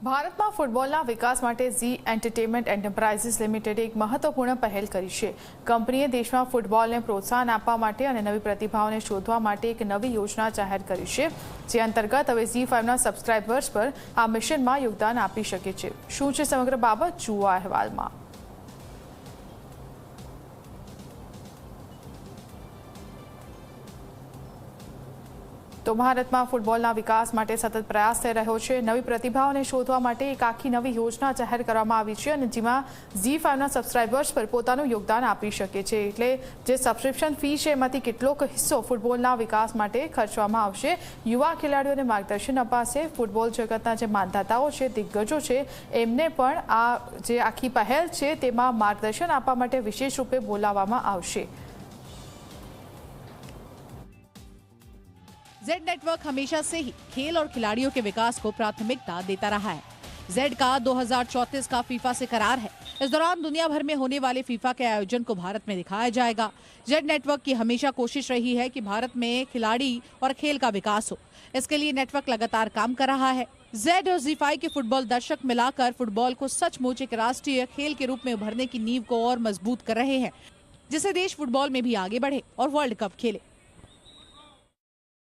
ભારતમાં ફૂટબોલના વિકાસ માટે Zee entertainment enterprises લિમિટેડે એક મહત્વપૂર્ણ પહેલ કરી છે. કંપનીએ દેશમાં ફૂટબોલને પ્રોત્સાહન આપવા માટે અને નવી પ્રતિભાઓને શોધવા માટે એક નવી યોજના જાહેર કરી છે, જે અંતર્ગત હવે ZEE5ના સબસ્ક્રાઇબર્સ પર આ મિશનમાં યોગદાન આપી શકે છે. શું છે સમગ્ર બાબત, જુઓ આ અહેવાલમાં. તો ભારતમાં ફૂટબોલના વિકાસ માટે સતત પ્રયાસ થઈ રહ્યો છે. નવી પ્રતિભાઓને શોધવા માટે એક આખી નવી યોજના જાહેર કરવામાં આવી છે અને જેમાં ZEE5ના સબસ્ક્રાઇબર્સ પર પોતાનું યોગદાન આપી શકે છે. એટલે જે સબસ્ક્રિપ્શન ફી છે એમાંથી કેટલોક હિસ્સો ફૂટબોલના વિકાસ માટે ખર્ચવામાં આવશે. યુવા ખેલાડીઓને માર્ગદર્શન અપાશે. ફૂટબોલ જગતના જે માંધાતાઓ છે, દિગ્ગજો છે, એમને પણ આ જે આખી પહેલ છે તેમાં માર્ગદર્શન આપવા માટે વિશેષ રૂપે બોલાવવામાં આવશે. जेड नेटवर्क हमेशा से ही खेल और खिलाड़ियों के विकास को प्राथमिकता देता रहा है. जेड का 2034 का फीफा से करार है. इस दौरान दुनिया भर में होने वाले फीफा के आयोजन को भारत में दिखाया जाएगा. जेड नेटवर्क की हमेशा कोशिश रही है कि भारत में खिलाड़ी और खेल का विकास हो. इसके लिए नेटवर्क लगातार काम कर रहा है. जेड और ZEE5 के फुटबॉल दर्शक मिलाकर फुटबॉल को सचमुच एक राष्ट्रीय खेल के रूप में उभरने की नींव को और मजबूत कर रहे हैं, जिससे देश फुटबॉल में भी आगे बढ़े और वर्ल्ड कप खेले.